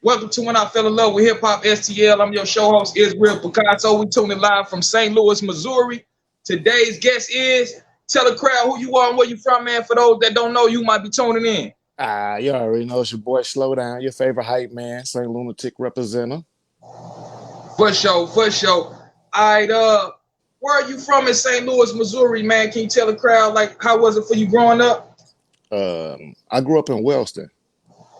Welcome to When I Fell in Love with Hip Hop STL. I'm your show host, Israel Picasso. We tuning live from St. Louis, Missouri. Today's guest is, tell the crowd who you are and where you from, man. For those that don't know, you might be tuning in. You already know it's your boy Slo-Down, your favorite hype man, st.lunatic representative. For sure, for sure. All right, where are you from in St. Louis, Missouri, man? Can you tell the crowd, like, how was it for you growing up? I grew up in Wellston.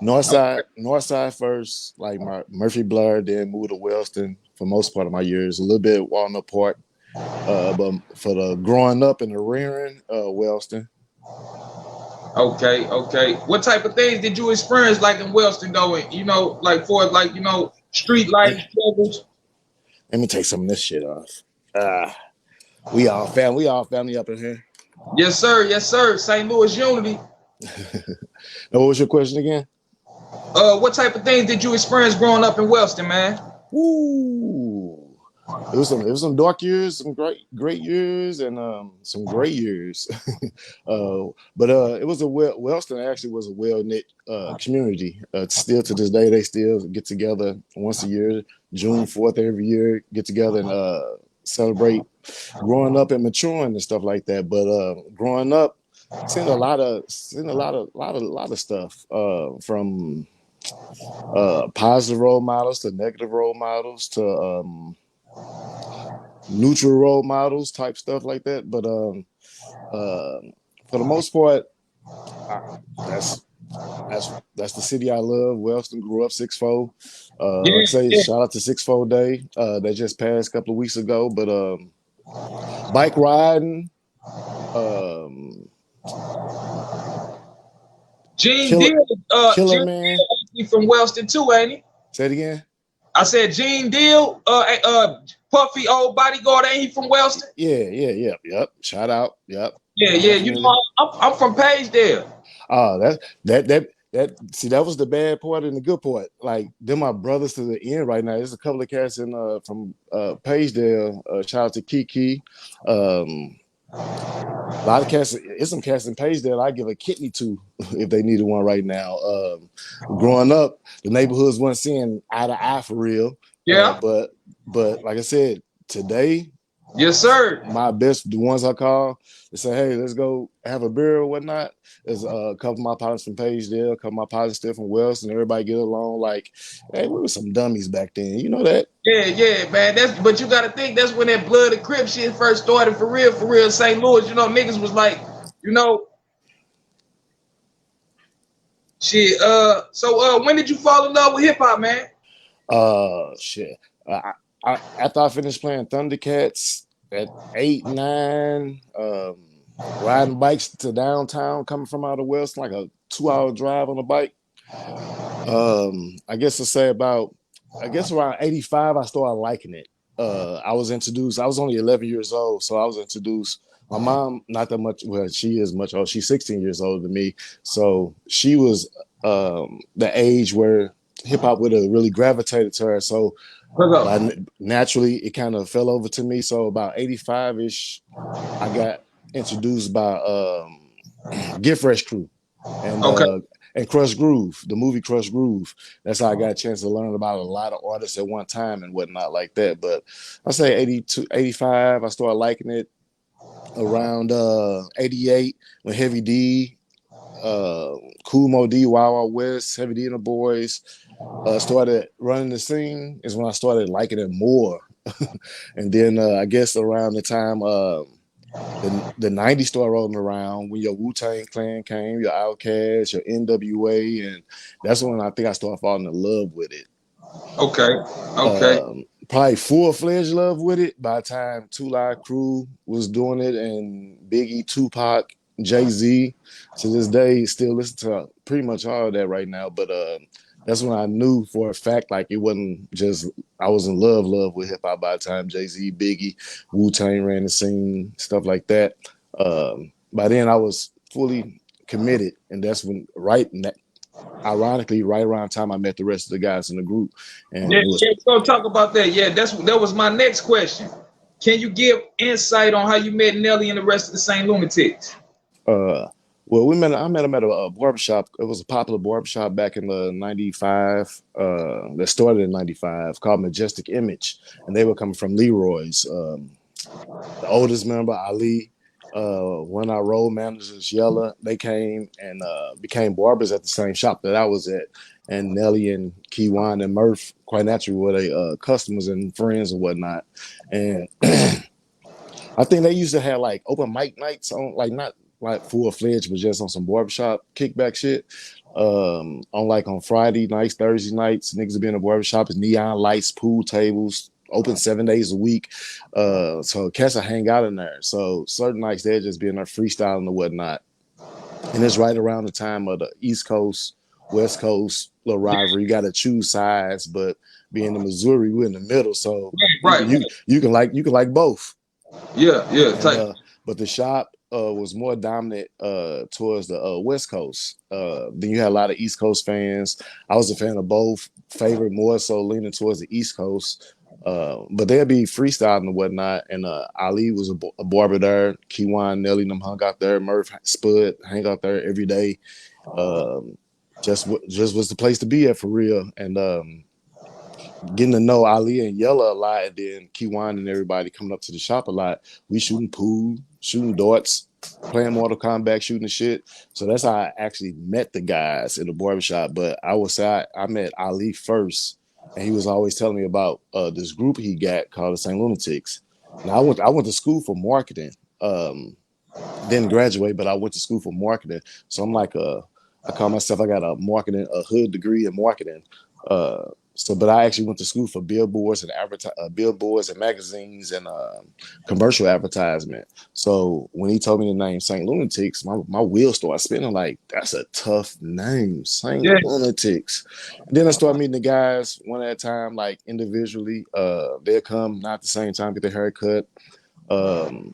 North side first, like my Murphy Blair, then moved to Wellston for most part of my years, a little bit Walnut Park. But for the growing up in the rearing, Wellston. Okay, okay. What type of things did you experience like in Wellston going? You know, like for like, street life struggles? Let me take some of this shit off. We all family up in here. Yes, sir. Yes, sir. St. Louis Unity. Now, what was your question again? What type of things did you experience growing up in Wellston, man? Ooh. It was some dark years, some great years, and some great years. But it was Wellston actually was a well-knit community. Still to this day, they still get together once a year, June 4th every year, get together and celebrate growing up and maturing and stuff like that. But growing up, seen a lot of stuff from positive role models to negative role models to neutral role models type stuff like that. But for the most part, that's the city I love. Wellston, grew up 6'4". Like I say, shout out to 6'4" Day. That just passed a couple of weeks ago. But bike riding, Gene Deal, Killer Man. He from Wellston too, ain't he? Say it again. I said Gene Deal, Puffy old bodyguard, ain't he from Wellston? Yep. Shout out. Yep. Yeah. You know, I'm from Pagedale. That was the bad part and the good part. Like, they're my brothers to the end right now. There's a couple of cats from Pagedale. Shout out to Kiki. A lot of cats. It's some cats in Pagedale I give a kidney to if they needed one right now. Growing up, the neighborhoods weren't seeing eye to eye for real. Yeah. But like I said, today, yes, sir. my best, the ones I call, they say, hey, let's go have a beer or whatnot. There's a couple of my partners from Pagedale, a couple of my partners still from Wellston. Everybody get along like, hey, we were some dummies back then. You know that? Yeah, man. But you got to think that's when that Blood and Crip shit first started for real. St. Louis, niggas was like, shit. So when did you fall in love with hip hop, man? Shit. After I finished playing Thundercats at 8, 9, riding bikes to downtown, coming from out of Wellston, like a 2-hour drive on a bike. I guess around 85, I started liking it. I was introduced. I was only 11 years old, so I was introduced. My mom, not that much. Well, she is much older. She's 16 years older than me, so she was the age where hip hop would have really gravitated to her. So naturally, it kind of fell over to me. So about 85-ish, I got introduced by Get Fresh Crew and Crush Groove, the movie Crush Groove. That's how I got a chance to learn about a lot of artists at one time and whatnot like that. But I say 82, 85, I started liking it. Around 88 when Heavy D, Cool Mo D, Wild Wild West, Heavy D and the Boys started running the scene is when I started liking it more. And then I guess around the time the 90s started rolling around, when your Wu-Tang Clan came, your Outkast, your NWA, and that's when I think I started falling in love with it. Okay. Probably full-fledged love with it by the time Two Live Crew was doing it, and Biggie, Tupac, Jay-Z. To this day, still listen to pretty much all of that right now. But that's when I knew for a fact, like, it wasn't just I was in love with hip-hop by the time Jay-Z, Biggie, Wu-Tang ran the scene, stuff like that. By then, I was fully committed, and that's when ironically, right around the time I met the rest of the guys in the group. And so talk about that. Yeah, that was my next question. Can you give insight on how you met Nelly and the rest of the St. Lunatics? Well, I met him at a barbershop. It was a popular barbershop back in the '95. That started in '95, called Majestic Image, and they were coming from Leroy's. The oldest member, Ali, one of our road managers, Yella, they came and became barbers at the same shop that I was at. And Nelly and Keywan and Murph, quite naturally, were they customers and friends and whatnot. And I think they used to have like open mic nights on, like not like full fledged, but just on some barbershop kickback shit. On Friday nights, Thursday nights, niggas would be in the barbershop, it's neon lights, pool tables, open 7 days a week. So cats will hang out in there. So certain nights they'll just be in there freestyling and whatnot. And it's right around the time of the East Coast, West Coast little rivalry. You gotta choose sides, but being in Missouri, we're in the middle. So Right. you can like both. Yeah. And Type. but the shop was more dominant towards the West Coast. Then you had a lot of East Coast fans. I was a fan of both, favorite more so leaning towards the East Coast. But they'd be freestyling and whatnot. And Ali was a barber there. Keywan, Nelly, them hung out there. Murph, Spud, hang out there every day. Just was the place to be at for real. And getting to know Ali and Yella a lot, and then Keywan and everybody coming up to the shop a lot. We shooting pool, shooting darts, playing Mortal Kombat, shooting shit. So that's how I actually met the guys in the barbershop. But I would say I met Ali first, and he was always telling me about this group he got called the St. Lunatics. Now I went to school for marketing. Didn't graduate, but I went to school for marketing. So I'm like I call myself, I got a hood degree in marketing. But I actually went to school for billboards and billboards and magazines and commercial advertisement. So when he told me the name St. Lunatics, my wheels started spinning. Like, that's a tough name, St. Lunatics. And then I started meeting the guys one at a time, like individually. They'll come not at the same time, get their haircut. So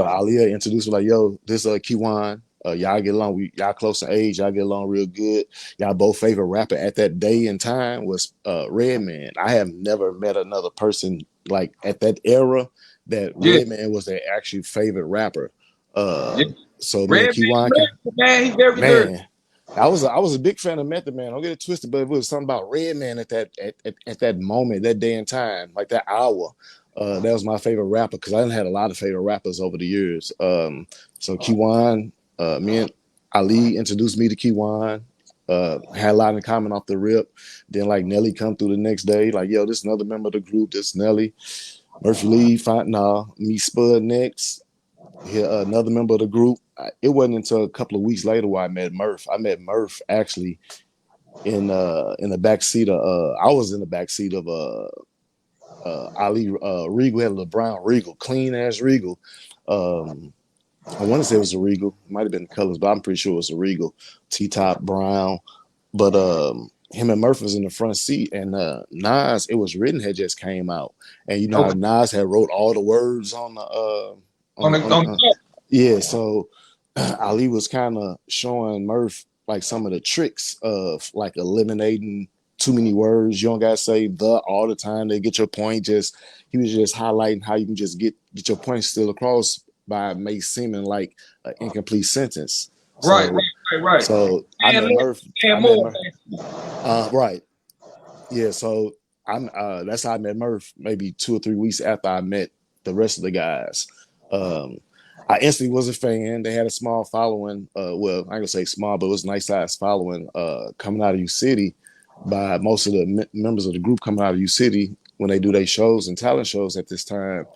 Aliyah introduced me like, yo, this Keywan. Y'all get along. Y'all close in age. Y'all get along real good. Y'all both favorite rapper at that day and time was Redman. I have never met another person like at that era that Redman was their actual favorite rapper. So me and Keywan, man, he's very good. I was a big fan of Method Man. Don't get it twisted, but it was something about Redman at that moment, that day and time, like that hour. That was my favorite rapper because I didn't had a lot of favorite rappers over the years. So Keywan, me and Ali introduced me to Keywan. Had a lot in common off the rip. Then like Nelly come through the next day, like, yo, this is another member of the group. This Nelly, Murphy Lee, me Spud next. Here another member of the group. It wasn't until a couple of weeks later where I met Murph. I met Murph actually in the back seat of I was in the back seat of Ali Regal, had a brown Regal, clean ass Regal. I want to say it was a Regal. It might have been the colors, but I'm pretty sure it was a Regal. T-top brown. But him and Murph was in the front seat, and Nas, It Was Written had just came out. And you know how Nas had wrote all the words on the yeah, so Ali was kind of showing Murph like some of the tricks of like eliminating too many words. You don't gotta say the all the time to get your point. He was just highlighting how you can just get your point still across by make seeming like an incomplete sentence. Right. So I met Murph. Right. Yeah. So that's how I met Murph. Maybe 2 or 3 weeks after I met the rest of the guys. I instantly was a fan. They had a small following. Well, I ain't gonna say small, but it was a nice size following coming out of U City by most of the members of the group coming out of U City when they do their shows and talent shows at this time.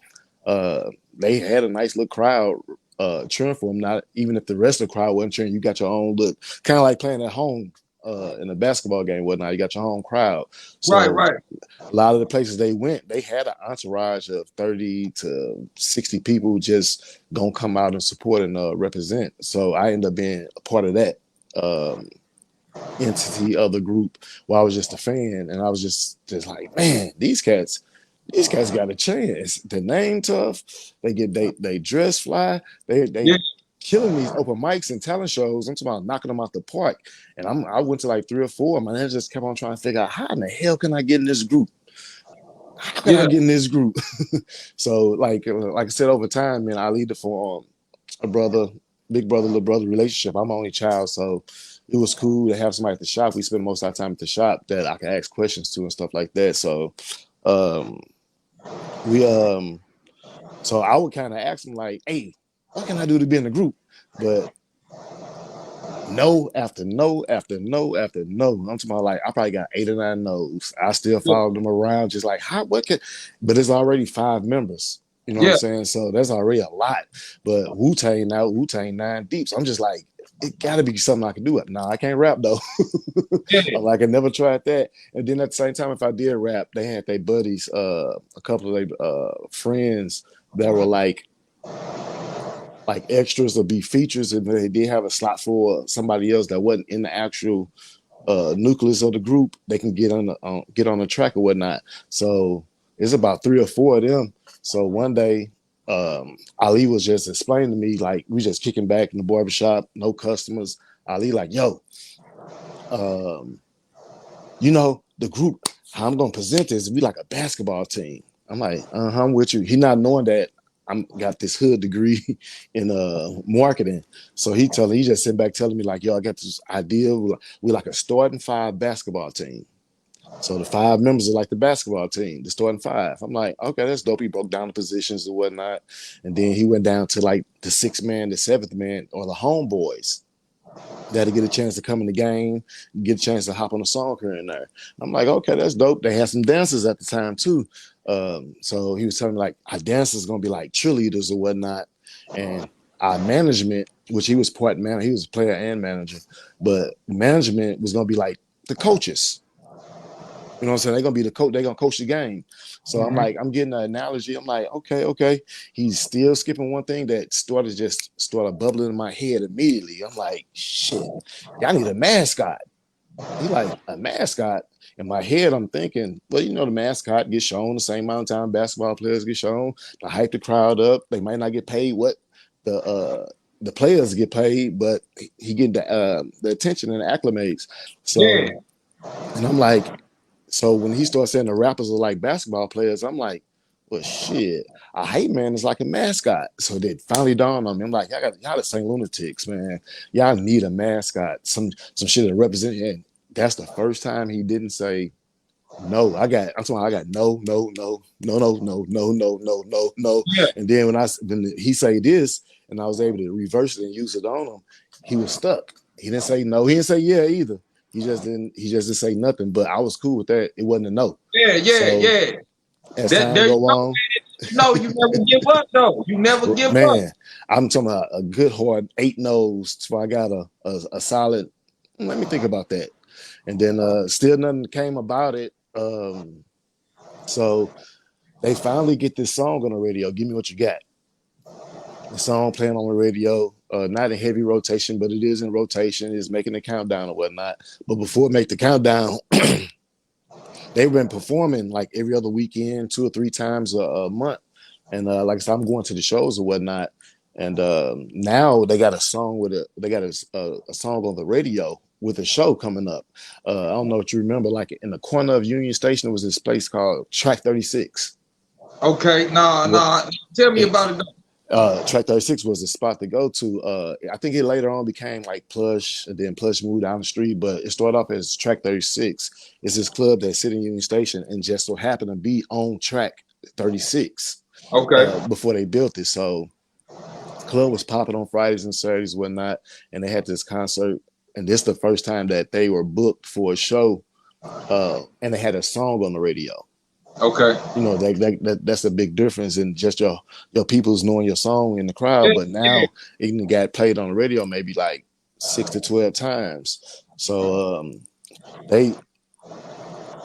They had a nice little crowd cheering for them. Not even if the rest of the crowd wasn't cheering, you got your own look, kind of like playing at home in a basketball game, whatnot. You got your home crowd. So right. A lot of the places they went, they had an entourage of 30 to 60 people just gonna come out and support and represent. So I ended up being a part of that entity of the group while I was just a fan, and I was just like, man, these cats got a chance. The name tough. They dress fly. They killing these open mics and talent shows. I'm talking about knocking them out the park. And I went to like 3 or 4. My man just kept on trying to figure out how in the hell can I get in this group? How can I get in this group? So like I said, over time, man, I lead the form a brother big brother, little brother relationship. I'm my only child, so it was cool to have somebody at the shop. We spend most of our time at the shop that I can ask questions to and stuff like that. So um, we so I would kind of ask him like, "Hey, what can I do to be in the group?" But no after no after no after no. I'm talking about like I probably got 8 or 9 no's. I still Yeah. follow them around, just like how what can, but it's already 5 members. You know what I'm Yeah. saying? So that's already a lot. But Wu-Tang now, Wu-Tang 9 deep. So I'm just like, it gotta be something I can do. Nah, I can't rap though. Yeah. I'm like, I never tried that. And then at the same time, if I did rap, they had their buddies, a couple of their friends that were like extras or be features, and they did have a slot for somebody else that wasn't in the actual nucleus of the group. They can get on the track or whatnot. So it's about 3 or 4 of them. So one day, Ali was just explaining to me, like, we just kicking back in the barbershop, no customers. Ali like, yo, um, the group, how I'm gonna present this, we like a basketball team. I'm like, I'm with you. He not knowing that I'm got this hood degree in marketing. So he just sitting back telling me like, yo, I got this idea. We're like a starting 5 basketball team. So the 5 members are like the basketball team, the starting 5. I'm like, okay, that's dope. He broke down the positions and whatnot. And then he went down to like the 6th man, the 7th man, or the homeboys that to get a chance to come in the game, get a chance to hop on a song here and there. I'm like, okay, that's dope. They had some dancers at the time too. So he was telling me like our dancers gonna be like cheerleaders or whatnot, and our management, which he was part man, he was a player and manager, but management was gonna be like the coaches. You know what I'm saying? They're gonna be the coach. They're gonna coach the game. So I'm Mhm. like, I'm getting an analogy. I'm like, okay. He's still skipping one thing that started bubbling in my head immediately. I'm like, shit, y'all need a mascot. He like a mascot. In my head, I'm thinking, well, the mascot gets shown the same amount of time basketball players get shown to hype the crowd up. They might not get paid what the players get paid, but he getting the attention and the acclimates. So, Yeah. and I'm like, so when he started saying the rappers are like basketball players, I'm like, well, shit, a hype man is like a mascot. So they finally dawned on me. I'm like, y'all the st.Lunatics, man. Y'all need a mascot, some shit that represents. And that's the first time he didn't say no. I'm talking. I got no, no, no, no, no, no, no, no, no, no, no. Yeah. And then when he say this, and I was able to reverse it and use it on him, he was stuck. He didn't say no. He didn't say yeah either. He just didn't say nothing. But I was cool with that. It wasn't a no. Yeah. Yeah. So Yeah. as That time there you go go. on, No, you never give up though. You never give up. man, I'm talking about a good hard 8 no's. So I got a solid. Let me think about that. And then still nothing came about it. So they finally get this song on the radio. Give me what you got. The song playing on the radio, not in heavy rotation, but it is in rotation. It's making the countdown or whatnot. But before it make the countdown, they've been performing like every other weekend, 2 or 3 times a month. And like I said, I'm going to the shows or whatnot. And now they got a song a song on the radio with a show coming up. I don't know if you remember, like in the corner of Union Station, there was this place called Track 36. Okay. Nah. What Nah. Tell me it, about it. Track 36 was the spot to go to. I think it later on became like Plush, and then Plush moved down the street, but it started off as Track 36. It's this club that's sitting in Union Station and just so happened to be on Track 36 Okay. before they built it. So the club was popping on Fridays and Saturdays, whatnot, and they had this concert. And this is the first time that they were booked for a show, and they had a song on the radio. Okay. That's a big difference in just your people's knowing your song in the Yeah. crowd. But Yeah. now it got played on the radio maybe like 6 to 12 times. So they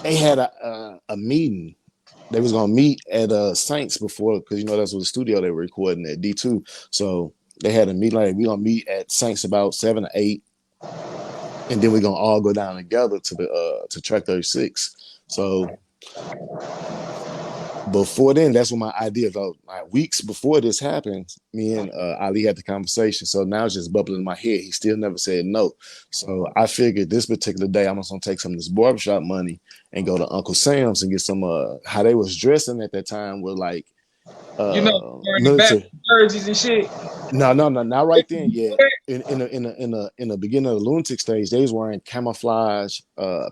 they had a meeting. They was gonna meet at Saints before, because that's what the studio they were recording at D2. So they had a meet like, we gonna meet at Saints about 7 or 8, and then we're gonna all go down together to Track 36. So before then, that's what my idea though. Like weeks before this happened, me and Ali had the conversation. So now it's just bubbling in my head. He still never said no. So I figured this particular day I'm just gonna take some of this barbershop money and go to Uncle Sam's and get some how they was dressing at that time were like You know, wearing the back military. jerseys and shit. No, not right then yet. In the beginning of the lunatic stage, they was wearing camouflage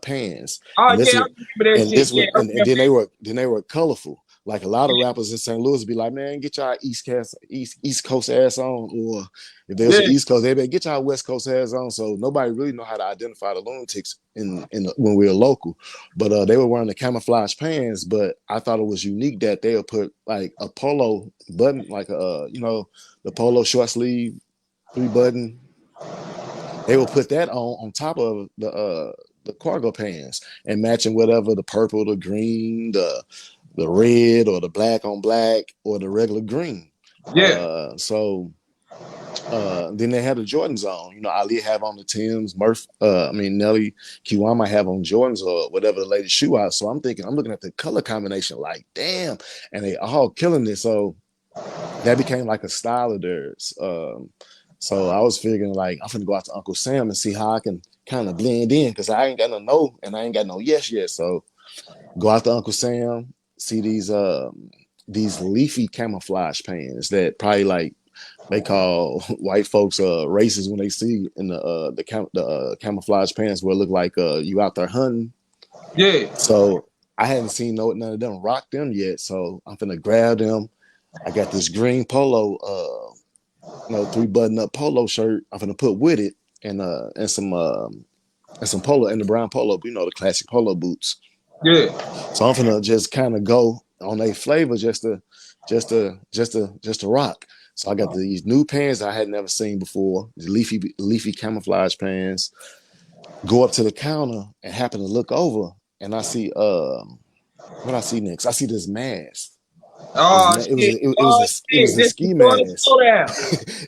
pants, Oh and this yeah, I was remember that shit. Yeah, I and remember. then they were colorful. Like a lot of rappers in St. Louis be like, man, get y'all East Coast ass on, or if there's Yeah, an East Coast, they better get y'all West Coast ass on. So nobody really know how to identify the lunatics when we were local. But they were wearing the camouflage pants. But I thought it was unique that they would put like a polo button, like the polo short sleeve 3 button. They will put that on top of the cargo pants and matching whatever the purple, the green, the red, or the black on black, or the regular green. yeah, Then they had the Jordans on. You know, Ali have on the Tims, Nelly, Kiwama have on Jordans or whatever the latest shoe out. So I'm looking at the color combination, like, damn, and they all killing it. So that became like a style of theirs. So I was figuring like I'm gonna go out to Uncle Sam and see how I can kind of blend in because I ain't got no and I ain't got no yes yet. So go out to Uncle Sam, see these leafy camouflage pants that probably like they call white folks racist when they see in the camouflage pants where it look like you out there hunting. yeah, So I hadn't seen none of them rock them yet. So I'm gonna grab them. I got this green polo 3 button up polo shirt I'm gonna put with it and some polo and the brown polo, the classic polo boots. yeah. So I'm gonna just kind of go on a flavor just to rock. So I got these new pants I had never seen before, these leafy camouflage pants. Go up to the counter and happen to look over and I see what I see next. I see this mask. Oh shit. Oh It was shit. a This is ski for the mask. Slow-Down.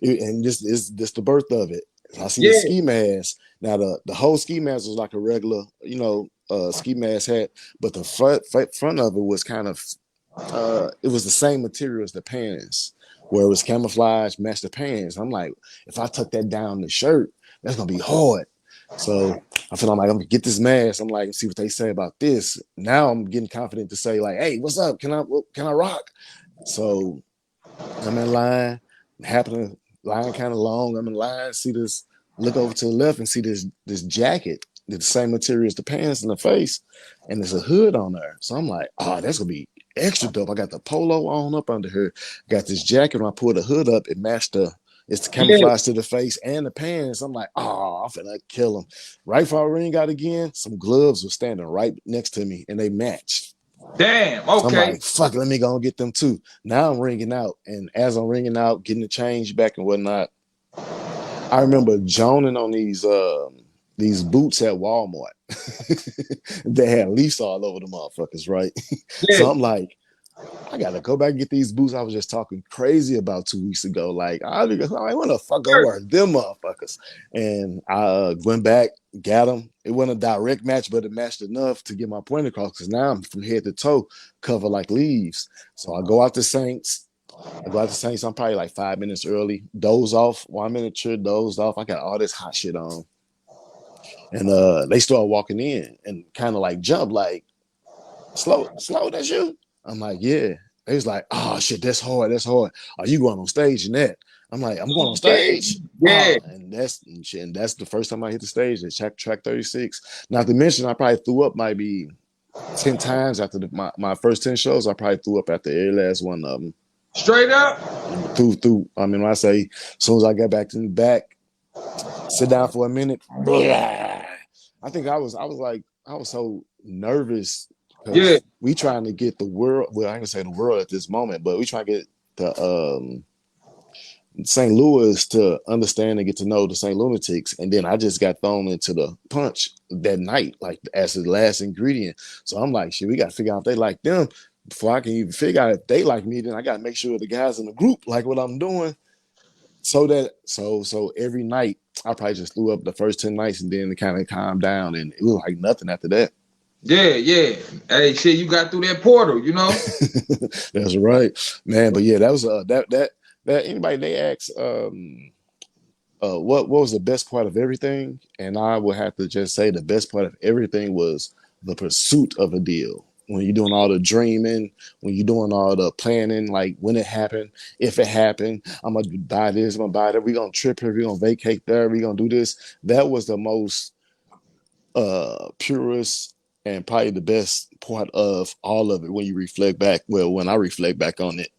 And this is this the birth of it. I see the Yeah, ski mask. Now the whole ski mask was like a regular, ski mask hat, but the front of it was kind of it was the same material as the pants, where it was camouflage, matched the pants. I'm like, if I tuck that down the shirt, that's gonna be hard. So I feel like I'm gonna get this mask. I'm like, see what they say about this. Now I'm getting confident to say, like, hey, what's up? Can I rock? So I'm in line, happening line kind of long. I'm in line, see this, look over to the left and see this jacket, the same material as the pants and the face, and there's a hood on there. So I'm like, oh, that's gonna be extra dope. I got the polo on up under here, got this jacket. When I pulled the hood up, it's the yeah. camouflage to the face and the pants. I'm like, oh, I'm finna kill him. Right before I ring out again, some gloves were standing right next to me and they matched. Damn. So I'm Okay. like, fuck, let me go and get them too. Now I'm ringing out. And as I'm ringing out, getting the change back and whatnot, I remember joning on these boots at Walmart. They had leaves all over the motherfuckers, right? Yeah. So I'm like, I gotta go back and get these boots I was just talking crazy about 2 weeks ago. Like, I want to fuck over them motherfuckers. And I went back, got them. It wasn't a direct match, but it matched enough to get my point across because now I'm from head to toe covered like leaves. So I go out to Saints. I'm probably like 5 minutes early, doze off, 1 minute trip, dozed off. I got all this hot shit on. And they start walking in and kind of like jump, like, slow, that's you. I'm like, yeah. They was like, oh shit, that's hard. Are you going on stage in that? I'm like, I'm going on Yeah. stage. Yeah. And that's the first time I hit the stage at track 36. Not to mention, I probably threw up maybe 10 times after my first 10 shows. I probably threw up after every last one of them. Straight up. Through. I mean, when I say, as soon as I got back to the back, sit down for a minute. Blah. I was so nervous Yeah. because we trying to get the world. Well, I ain't gonna say the world at this moment, but we trying to get the St. Louis to understand and get to know the St. Lunatics. And then I just got thrown into the punch that night, like as the last ingredient. So I'm like, shit, we got to figure out if they like them before I can even figure out if they like me. Then I got to make sure the guys in the group like what I'm doing. So every night I probably just threw up the first 10 nights and then it kind of calmed down and it was like nothing after that. Yeah. Yeah. Hey, shit, you got through that portal, you know? That's right, man. But yeah, that was that anybody they ask what was the best part of everything, and I would have to just say the best part of everything was the pursuit of a deal. when you're doing all the dreaming, when you're doing all the planning, like when it happened, if it happened, I'm gonna buy this, I'm gonna buy that, we're gonna trip here, we're gonna vacate there, we're gonna do this. That was the most purest and probably the best part of all of it when you reflect back. Well, when I reflect back on it,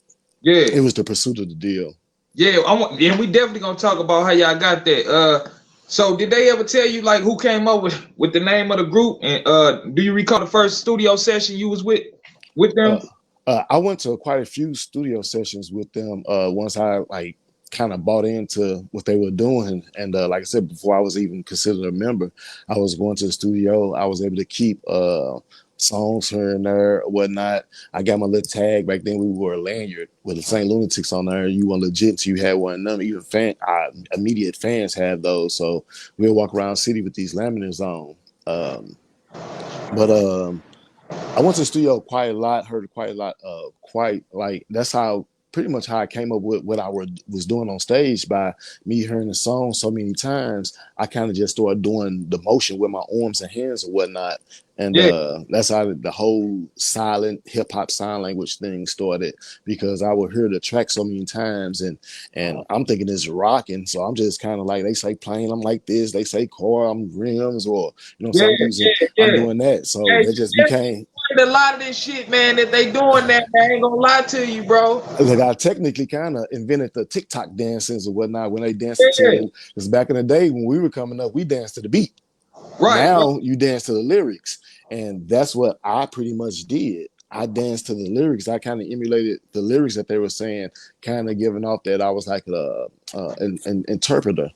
Yeah. it was the pursuit of the deal. Yeah, and we definitely gonna talk about how y'all got that. So did they ever tell you like who came up with the name of the group? And do you recall the first studio session you was with them? Uh, I went to quite a few studio sessions with them once I like kind of bought into what they were doing. And like I said, before I was even considered a member, I was going to the studio. I was able to keep songs here and there or whatnot. I got my little tag back then. We wore a lanyard with the St. Lunatics on there. You were legit, so you had one of them. Even immediate fans had those. So we'll walk around the city with these laminates on. But I went to the studio quite a lot, heard quite a lot, quite like that's how pretty much how I came up with what I was doing on stage by me hearing the song so many times. I kind of just started doing the motion with my arms and hands and whatnot. And Yeah, that's how the whole silent hip hop sign language thing started because I would hear the track so many times and I'm thinking it's rocking. So I'm just kind of like, they say plane, I'm like this, they say car, I'm rims, or yeah, so I'm yeah. doing that. So Hey, that just became a lot of this shit, man, that they doing that. I ain't gonna lie to you, bro. like I technically kind of invented the TikTok dances or whatnot when they danced to Yeah, the. Because back in the day when we were coming up, we danced to the beat. right, right. Now you dance to the lyrics, and that's what I pretty much did. I danced to the lyrics. I kind of emulated the lyrics that they were saying, kind of giving off that I was like an interpreter.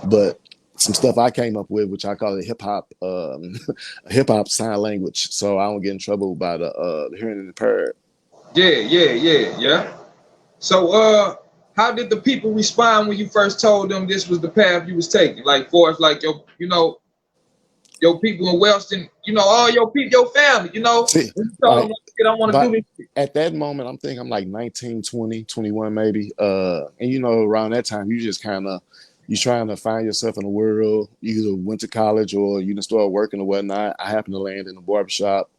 But some stuff I came up with, which I call it hip hop sign language, so I don't get in trouble by the hearing impaired. Yeah. So, how did the people respond when you first told them this was the path you was taking? Like, for us, like your people in Wellston, all your people, your family, See, when you told them, like, like, "Shit, I want to do but this shit." at that moment, I'm thinking I'm like 19, 20, 21 maybe. And around that time, you just kind of, you trying to find yourself in the world. You either went to college or you done started working or whatnot. I happened to land in a barbershop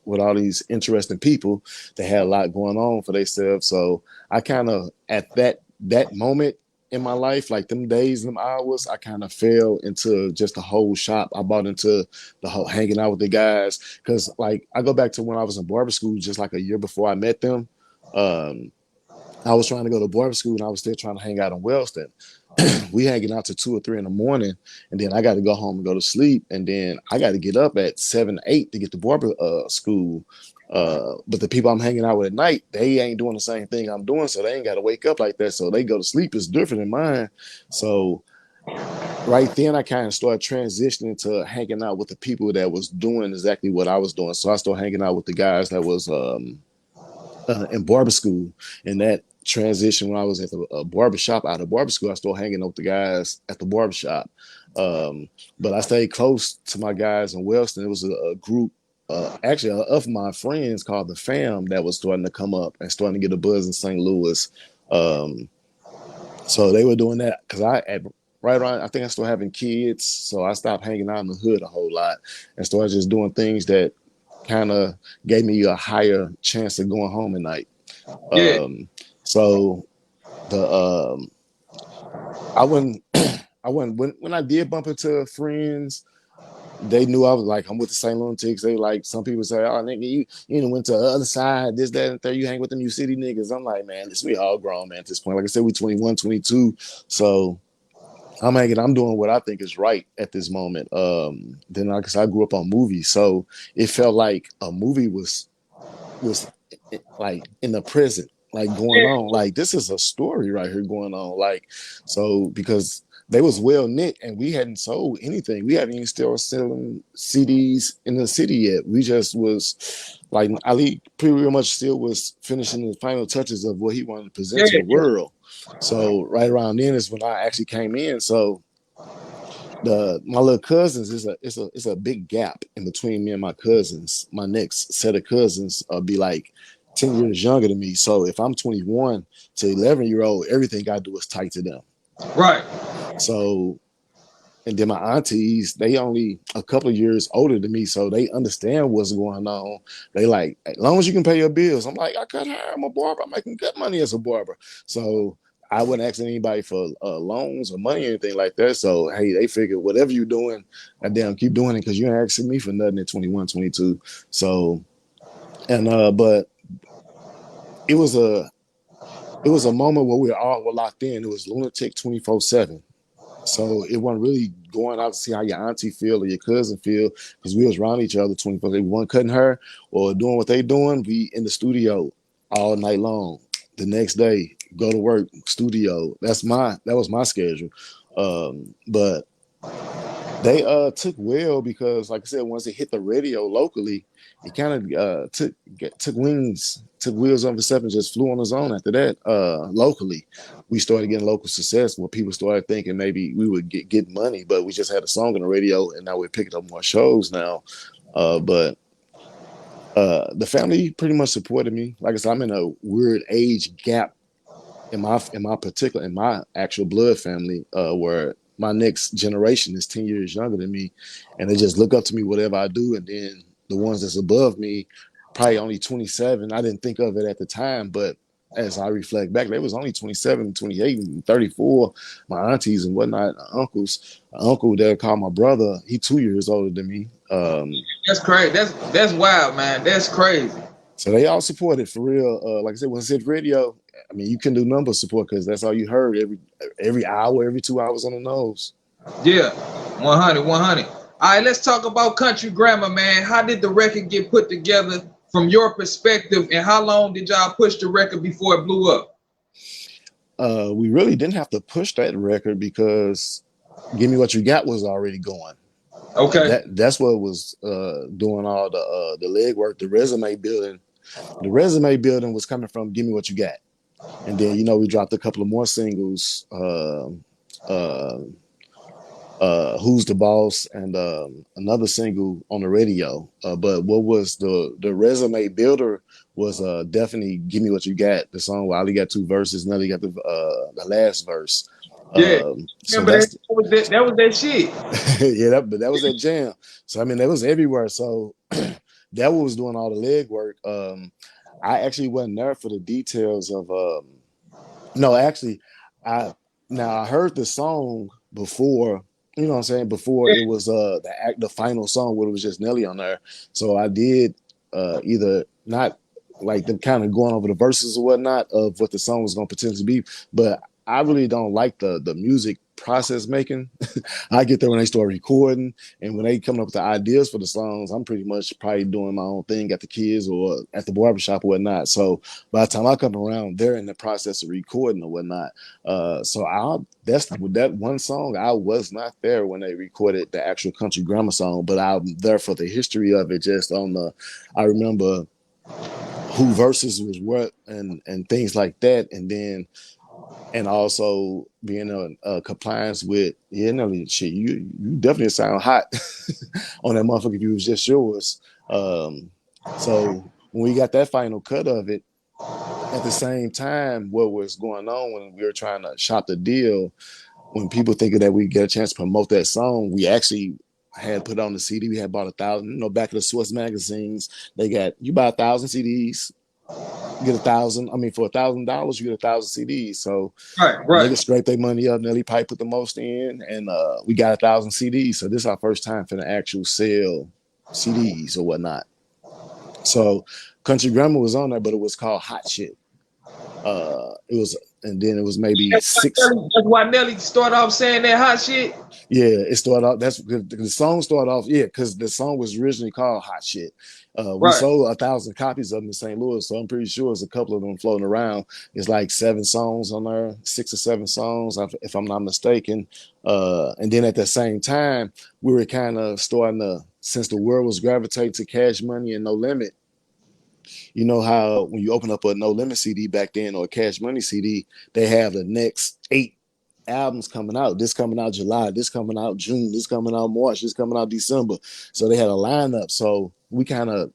with all these interesting people that had a lot going on for themselves. So I kind of, at that moment in my life, like them days, them hours, I kind of fell into just the whole shop. I bought into the whole hanging out with the guys because like I go back to when I was in barber school, just like a year before I met them. Um, I was trying to go to barber school and I was still trying to hang out in Wellston. We hanging out to 2 or 3 in the morning, and then I got to go home and go to sleep, and then I got to get up at 7, 8 to get to barber school. But the people I'm hanging out with at night, they ain't doing the same thing I'm doing, so they ain't got to wake up like that. So they go to sleep is different than mine. So right then I kind of started transitioning to hanging out with the people that was doing exactly what I was doing. So I started hanging out with the guys that was in barber school. And that transition when I was at the barber shop out of barber school, I started hanging out with the guys at the barber shop. But I stayed close to my guys in Wellston. It was a group actually of my friends called the Fam that was starting to come up and starting to get a buzz in St. Louis. Um, so they were doing that because right around, I think I started having kids, so I stopped hanging out in the hood a whole lot and started just doing things that kind of gave me a higher chance of going home at night. Yeah, So the I wouldn't I wouldn't when I did bump into friends, they knew I was like I'm with the St. Lunatics. They like some people say, "Oh, nigga, you know went to the other side, this, that, and third. You hang with them, you city niggas." I'm like, man, this we all grown, man. At this point, like I said, we 21, 22, so I'm doing what I think is right at this moment. Then like I said, I grew up on movies, so it felt like a movie was like in the present, like going on. Like this is a story right here going on. Like so because they was well knit and we hadn't sold anything. We hadn't even still selling CDs in the city yet. We just was like Ali pretty much still was finishing the final touches of what he wanted to present to the yeah. world. So right around then is when I actually came in. So my little cousins is a big gap in between me and my cousins. My next set of cousins be like 10 years younger than me. So if I'm 21 to 11-year-old, everything I do is tight to them. Right. So And then my aunties, they only a couple of years older than me, so they understand what's going on. They like, as long as you can pay your bills. I'm like, I cut hair. I'm a barber. I'm making good money as a barber. So I wouldn't ask anybody for loans or money or anything like that. So hey, they figured whatever you're doing, goddamn, keep doing it because you ain't asking me for nothing at 21, 22. So and but it was a it was a moment where we all were locked in. It was lunatic 24/7. So it wasn't really going out to see how your auntie feel or your cousin feel because we was around each other 24. They one cutting her or doing what they doing. We in the studio all night long. The next day, go to work, studio. That was my schedule. But they took well because, like I said, once it hit the radio locally, it kind of took wheels off itself and just flew on its own. After that, locally, we started getting local success where people started thinking maybe we would get money, but we just had a song on the radio, and now we're picking up more shows now. But the family pretty much supported me. Like I said, I'm in a weird age gap in my actual blood family, where my next generation is 10 years younger than me, and they just look up to me whatever I do. And then the ones that's above me, probably only 27. I didn't think of it at the time, but as I reflect back, they was only 27, 28, and 34. My aunties and whatnot, uncles. An uncle that I call my brother, he 2 years older than me. That's crazy. That's wild, man. That's crazy. So they all supported for real. Like I said, when it said radio, I mean, you can do number support because that's all you heard every hour, every 2 hours on the nose. Yeah, 100, 100. All right, let's talk about Country Grammar, man. How did the record get put together from your perspective, and how long did y'all push the record before it blew up? We really didn't have to push that record because "Give Me What You Got" was already going. Okay. That's what was doing all the legwork, the resume building. The resume building was coming from "Give Me What You Got," and then we dropped a couple of more singles. Uh, Who's the Boss, and another single on the radio. But what was the resume builder was definitely "Give Me What You Got," the song where Ali got two verses, Nelly got the last verse. Yeah. So Remember that's that was that shit. yeah, but that was that jam. So I mean, that was everywhere. So that was doing all the leg work. I actually wasn't there for the details of. No, actually, I I heard the song before. You know what I'm saying? Before Yeah. it was the final song where it was just Nelly on there. So I did either not like them kind of going over the verses or whatnot of what the song was going to potentially be, but I really don't like the music process making. I get there when they start recording, and when they come up with the ideas for the songs, I'm pretty much probably doing my own thing at the kids or at the barbershop or whatnot. So by the time I come around, they're in the process of recording or whatnot. That's with that one song. I was not there when they recorded the actual Country Grammar song, but I'm there for the history of it. Just on the, I remember who verses was what and things like that, and also being in compliance with no shit. You definitely sound hot on that motherfucker if you was just yours. So when we got that final cut of it, at the same time, what was going on when we were trying to shop the deal, when people thinking that we get a chance to promote that song, we actually had put on the CD. We had bought 1,000. Back of the Swiss magazines, they got you buy 1,000 CDs. You get 1,000. I mean, for $1,000, you get 1,000 CDs. So Right. niggas scrape their money up. Nelly Pipe put the most in, and we got 1,000 CDs. So this is our first time for the actual sale CDs or whatnot. So Country Grammar was on there, but it was called Hot Shit. It was, and then it was maybe six. That's why Nelly started off saying that hot shit. Yeah, it started off. That's the song started off. Yeah, because the song was originally called Hot Shit. We Right. sold 1,000 copies of them in St. Louis, so I'm pretty sure there's a couple of them floating around. It's like 7 songs on there, 6 or 7 songs, if I'm not mistaken. And then at the same time, we were kind of starting to, since the world was gravitating to Cash Money and No Limit. You know how when you open up a No Limit CD back then or a Cash Money CD, they have the next 8 albums coming out. This coming out July, this coming out June, this coming out March, this coming out December. So they had a lineup. So we kind of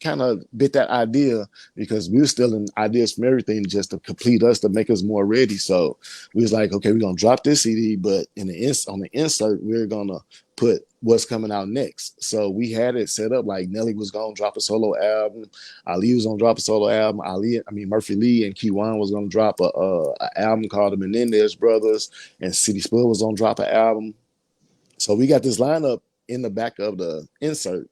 kind of bit that idea because we were still in ideas from everything just to complete us, to make us more ready. So we was like, okay, we're gonna drop this CD, but on the insert, we're gonna put what's coming out next. So we had it set up like Nelly was gonna drop a solo album, Ali was gonna drop a solo album, Murphy Lee and Keywan was gonna drop a album called the Menendez Brothers, and City Spud was gonna drop an album. So we got this lineup in the back of the insert.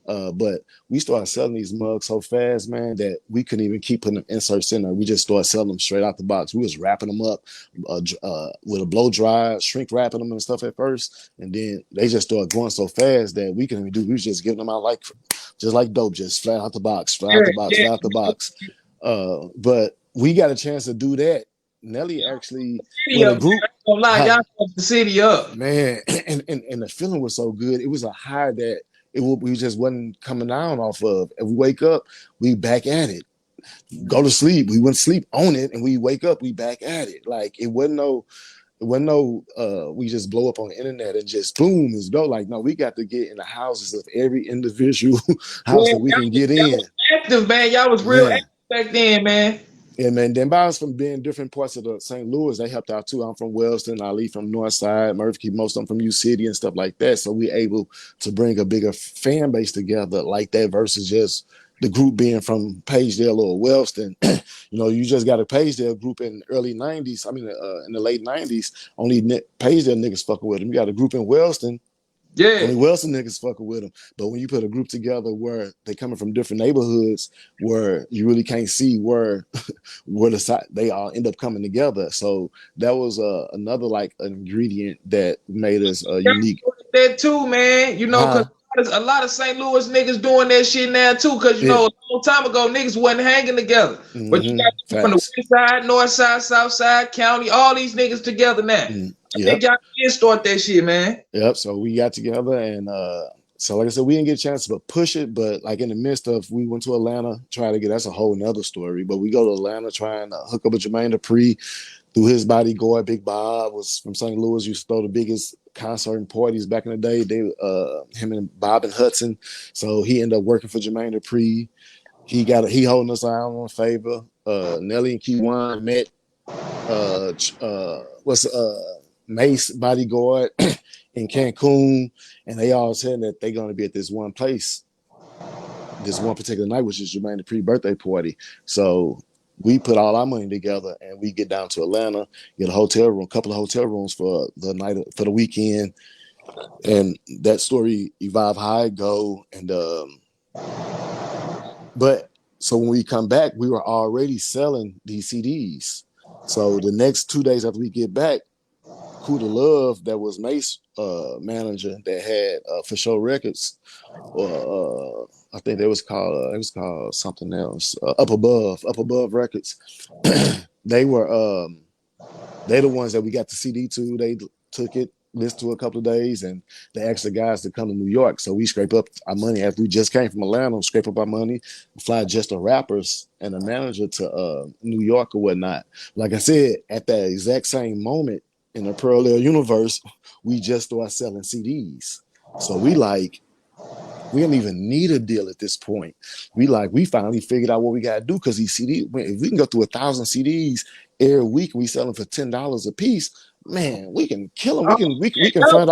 But we started selling these mugs so fast, man, that we couldn't even keep putting them inserts in there. We just started selling them straight out the box. We was wrapping them up with a blow dry, shrink wrapping them and stuff at first, and then they just started going so fast that we couldn't even do. We was just giving them out just like dope, just flat out the box, flat out the box, flat out the box. But we got a chance to do that. Nelly actually, the group, y'all the city up, man, and the feeling was so good. It was a high that we just wasn't coming down off of. And we wake up, we back at it. Go to sleep, we wouldn't sleep on it, and we wake up, we back at it. Like it wasn't no we just blow up on the internet and just boom, it's go. Like, no, we got to get in the houses of every individual house that we can get in. Active, man. Y'all was real active back then, man. Yeah, man. Then by us from being different parts of the St. Louis, they helped out too. I'm from Wellston, Ali from North Side, Murphy, most of them from U City and stuff like that. So we able to bring a bigger fan base together like that versus just the group being from Pagedale or Wellston. You just got a Pagedale group in the early 90s. In the late 90s, only Pagedale niggas fucking with them. You got a group in Wellston. Yeah, only Wellston niggas fucking with them. But when you put a group together where they coming from different neighborhoods, where you really can't see where they all end up coming together. So that was another like ingredient that made us unique. That too, man. Because a lot of St. Louis niggas doing that shit now too. Because a long time ago niggas wasn't hanging together, but you got from the west side, north side, south side, county, all these niggas together now. I think y'all can start that shit, man. Yep. So we got together and so like I said, we didn't get a chance to push it, but like in the midst of, we went to Atlanta, that's a whole nother story. But we go to Atlanta trying to hook up with Jermaine Dupri through his bodyguard. Big Bob was from St. Louis, used to throw the biggest concert and parties back in the day. Him and Bob and Hudson. So he ended up working for Jermaine Dupri. He holding us down on favor. Nelly and Keywan met Mace bodyguard in Cancun, and they all said that they're going to be at this one place, this one particular night, which is Jermaine Dupri birthday party. So we put all our money together and we get down to Atlanta, get a couple of hotel rooms for the night, for the weekend, and that story evolved how it go. And but so when we come back, we were already selling these CDs. So the next 2 days after we get back, Coup de Love, that was Mace manager that had For Show Records, I think it was called something else, Up Above Records. They're the ones that we got the CD to. They took it, listened to it a couple of days, and they asked the guys to come to New York. So we scrape up our money after we just came from Atlanta, scrape up our money, fly just the rappers and the manager to New York or whatnot. Like I said, at that exact same moment in a parallel universe, we just started selling CDs. So we don't even need a deal at this point. We finally figured out what we got to do, because these CDs, if we can go through 1,000 CDs every week and we sell them for $10 a piece, man, we can kill them. We can fund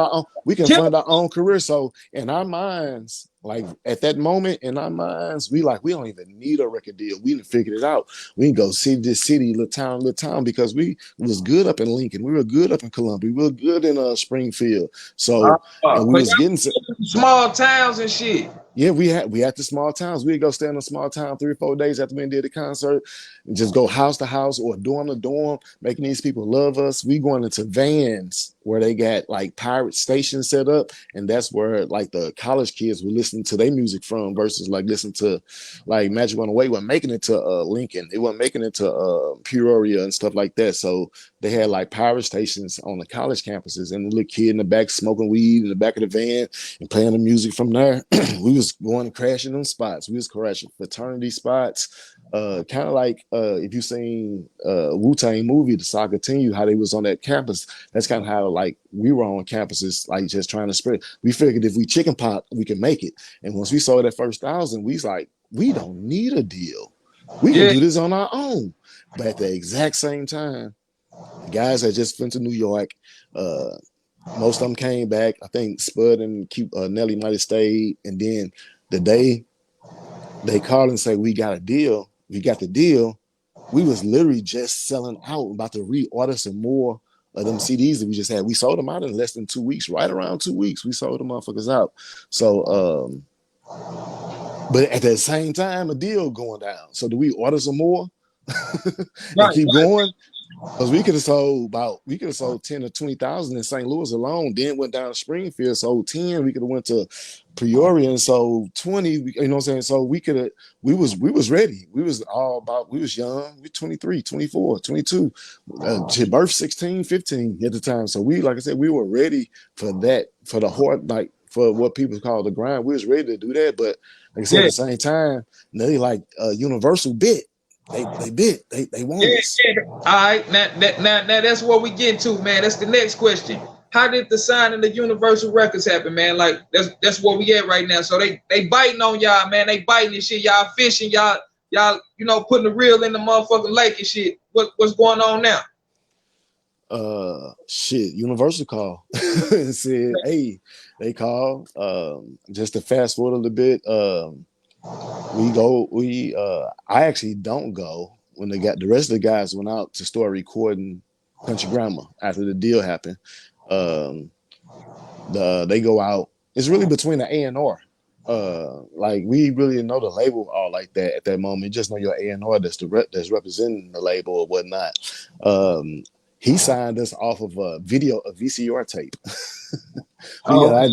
our own career. So in our minds, like at that moment in our minds, we don't even need a record deal. We done figured it out. We can go city to city, little town, because we was good up in Lincoln. We were good up in Columbia. We were good in Springfield. So and we was getting small towns and shit. Yeah, we had the small towns. We'd go stay in a small town 3 or 4 days after we did the concert and just go house to house or dorm to dorm, making these people love us. We going into vans where they got like pirate stations set up, and that's where like the college kids were listening to their music from, versus like listening to like Magic on the Way wasn't making it to Lincoln. It wasn't making it to Peoria and stuff like that. So they had like pirate stations on the college campuses, and the little kid in the back smoking weed in the back of the van and playing the music from there. We was going and crashing them spots. We was crashing fraternity spots. Kind of like if you seen Wu-Tang movie, The Saga Continue, how they was on that campus. That's kind of how like we were on campuses, like just trying to spread. We figured if we chicken pot, we can make it. And once we saw that first 1,000, we was like, we don't need a deal. We can Yeah. do this on our own. But at the exact same time, the guys that just went to New York, most of them came back. I think Spud and Nelly might have stayed. And then the day they called and say, we got a deal, we got the deal, we was literally just selling out, about to reorder some more of them CDs that we just had. We sold them out in less than 2 weeks, right around 2 weeks. We sold the motherfuckers out. So, but at the same time, a deal going down. So do we order some more and keep going? Because we could have sold 10 or 20,000 in St. Louis alone. Then went down to Springfield, sold 10. We could have went to Peoria and sold 20. You know what I'm saying? So we was ready. We was young. We 23, 24, 22. Birth 16, 15 at the time. So like I said, we were ready for that, for the hard, like for what people call the grind. We was ready to do that. But like I said, at the same time, they like Universal bit. They want us. Yeah. All right, now that's what we get to, man. That's the next question. How did the signing of Universal Records happen, man? Like that's where we at right now. So they biting on y'all, man. They biting and shit. Y'all fishing, y'all, putting the reel in the motherfucking lake and shit. What's going on now? Shit, Universal call and said, hey, they call. Just to fast forward a little bit, I actually don't go when the rest of the guys went out to start recording Country Grammar after the deal happened. They go out. It's really between the A&R. Like we really didn't know the label all like that at that moment. You just know your A&R that's representing the label or whatnot. He signed us off of a VCR tape. Our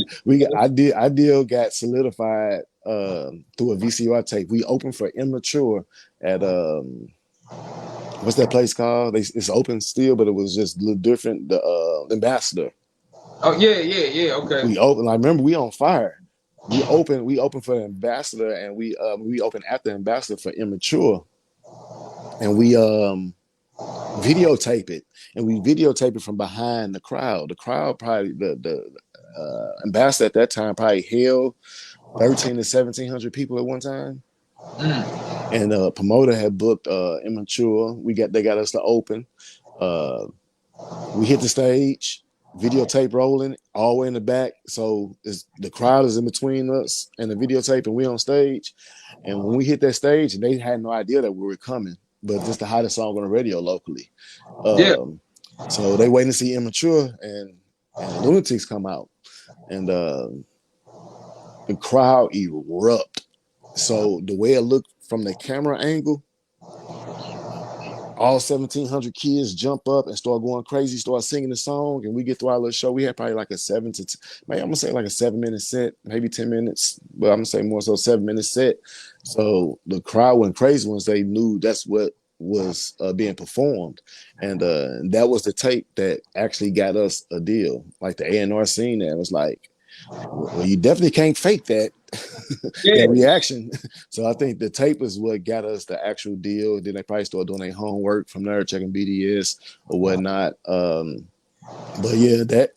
deal got solidified through a VCR tape. We opened for Immature at what's that place called? It's open still, but it was just a little different. The Ambassador. Oh yeah. Okay. We opened. Like remember, we on fire. We opened for Ambassador, and we opened after Ambassador for Immature, and we videotape it, and we videotape it from behind the crowd. The crowd probably the Ambassador at that time probably held 1,300 to 1,700 people at one time. And promoter had booked Immature. They got us to open. We hit the stage, videotape rolling all the way in the back. So the crowd is in between us and the videotape, and we on stage. And when we hit that stage, and they had no idea that we were coming, but just the hottest song on the radio locally. So they waiting to see Immature and Lunatics come out, and the crowd erupt. So the way it looked from the camera angle, all 1,700 kids jump up and start going crazy, start singing the song, and we get through our little show. We had probably like a 7-minute set, maybe 10 minutes, but I'm gonna say more so 7-minute set. So the crowd went crazy once they knew that's what was being performed, and that was the tape that actually got us a deal. Like the A&R scene, that was like, well, you definitely can't fake that. That reaction. So I think the tape is what got us the actual deal. Then they probably started doing their homework from there, checking BDS or whatnot. But yeah, that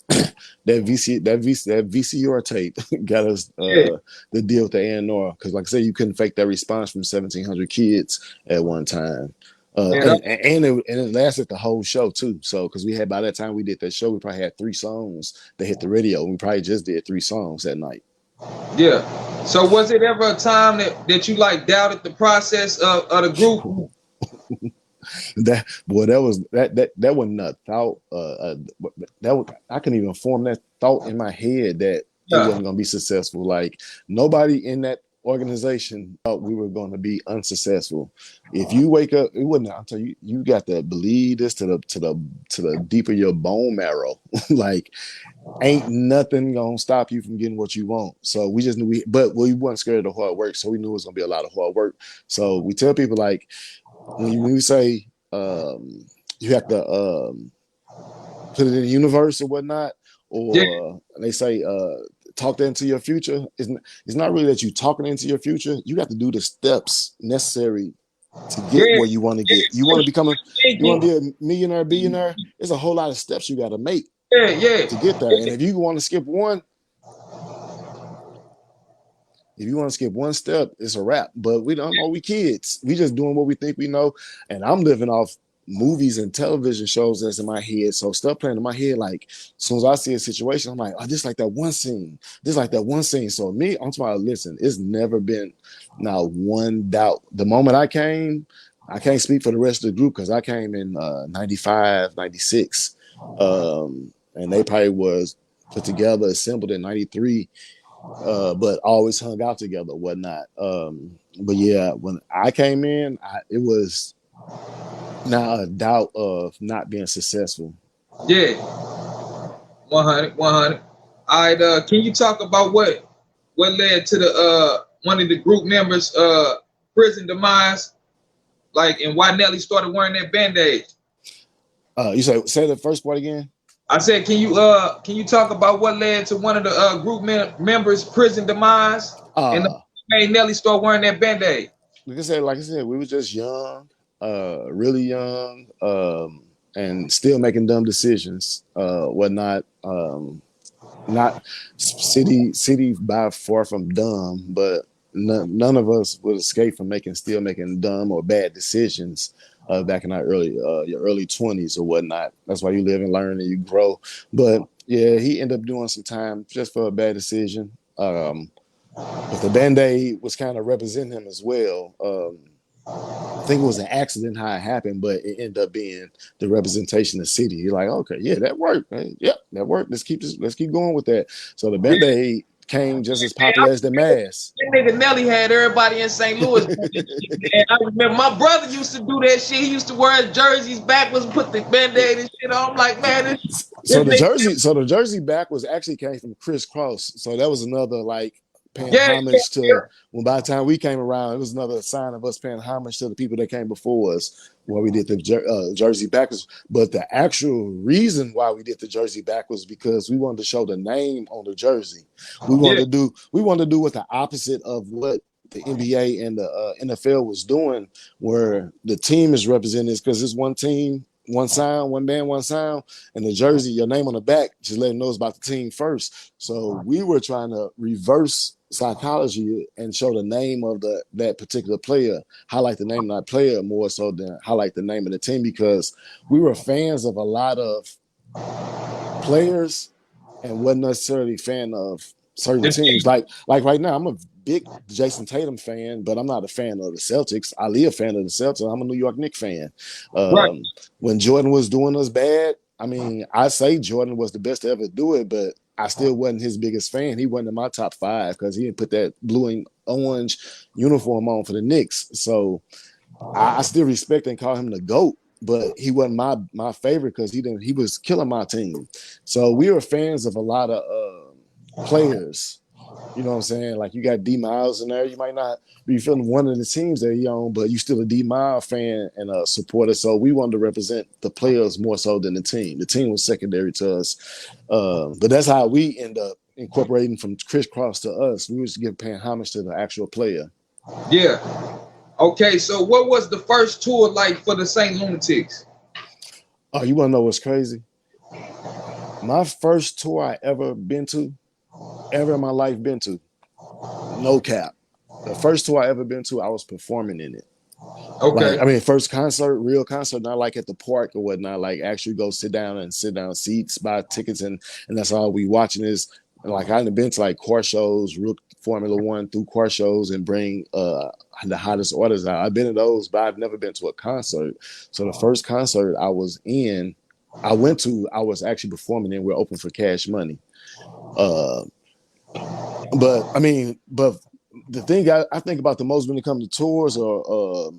VCR tape got us the deal with the A&R, because like I said, you couldn't fake that response from 1,700 kids at one time. And it lasted the whole show too. So because we had, by that time we did that show, we probably had 3 songs that hit the radio. We probably just did 3 songs that night. Yeah. So was it ever a time that you like doubted the process of the group? That wasn't a thought. I couldn't even form that thought in my head that it wasn't going to be successful. Like nobody in that organization thought we were going to be unsuccessful. If you wake up, it wasn't. I'll tell you, you got to believe this to the deep of your bone marrow. Like, ain't nothing gonna stop you from getting what you want. So we just knew but we weren't scared of hard work. So we knew it was gonna be a lot of hard work. So we tell people, like, when we say you have to put it in the universe or whatnot, or they say talk that into your future. It's not really that you talking into your future. You have to do the steps necessary to get where you want to get. You want to be a millionaire, billionaire. There's a whole lot of steps you got to make to get there. And if you want to skip one, If you want to skip one step, it's a wrap. But we don't know. We kids. We just doing what we think we know. And I'm living off movies and television shows that's in my head. So stuff playing in my head, like as soon as I see a situation, I'm like, oh, this like that one scene. This like that one scene. So me, I'm talking about, listen, it's never been now one doubt. The moment I came, I can't speak for the rest of the group because I came in 95, 96. And they probably was put together, assembled in 93, but always hung out together, whatnot. But yeah, when I came in, it was not a doubt of not being successful. Yeah, 100, 100. All right, can you talk about what led to the one of the group members prison demise, like, and why Nelly started wearing that band-aid? You say the first part again? I said, can you talk about what led to one of the group members prison demise and made Nelly start wearing that band-aid? Like I said, we were just young, really young, and still making dumb decisions, whatnot. Not city by far from dumb, but none of us would escape from still making dumb or bad decisions back in our your early 20s or whatnot. That's why you live and learn and you grow. But yeah, he ended up doing some time just for a bad decision. But the Band-Aid was kind of representing him as well. I think it was an accident how it happened, but it ended up being the representation of the city. You're like, okay, yeah, that worked. Man. Yep, that worked. Let's keep going with that. So the Band-Aid came just as popular as the mask. That nigga Nelly had everybody in St. Louis. And I remember my brother used to do that shit. He used to wear his jerseys backwards, put the Band-Aid and shit on. I'm like, man, so the jersey backwards actually came from Chris Cross. So that was another like paying homage to when by the time we came around, it was another sign of us paying homage to the people that came before us when we did the jersey backwards. But the actual reason why we did the jersey backwards because we wanted to show the name on the jersey. We wanted to do what the opposite of what the NBA and the NFL was doing, where the team is represented because it's one team, one sound, one band, one sound, and the jersey, your name on the back, just let them know about the team first. So we were trying to reverse psychology and show the name of that particular player, highlight the name of that player more so than highlight the name of the team, because we were fans of a lot of players and wasn't necessarily fan of certain teams. Like right now, I'm a big Jason Tatum fan, but I'm not a fan of the Celtics. Ali a fan of the Celtics. I'm a New York Knicks fan. When Jordan was doing us bad, I mean, I say Jordan was the best to ever do it, but I still wasn't his biggest fan. He wasn't in my top 5 because he didn't put that blue and orange uniform on for the Knicks. So I still respect and call him the GOAT, but he wasn't my favorite because he was killing my team. So we were fans of a lot of players. You know what I'm saying? Like you got D Miles in there. You might not be feeling one of the teams that he on, but you still a D Miles fan and a supporter. So we wanted to represent the players more so than the team. The team was secondary to us. But that's how we end up incorporating from Chris Cross to us. We was paying homage to the actual player. Yeah. Okay, so what was the first tour like for the St. Lunatics? Oh, you want to know what's crazy? My first tour I ever in my life been to, no cap. The first tour I ever been to, I was performing in it. Okay. Like, I mean, first concert, real concert, not like at the park or whatnot. Like actually go sit down seats, buy tickets, and that's all we watching is. Like I done been to like car shows, real Formula One through car shows, and bring the hottest artists out. I've been to those, but I've never been to a concert. So the first concert I was actually performing in. We're open for Cash Money. But the thing I think about the most when it comes to tours or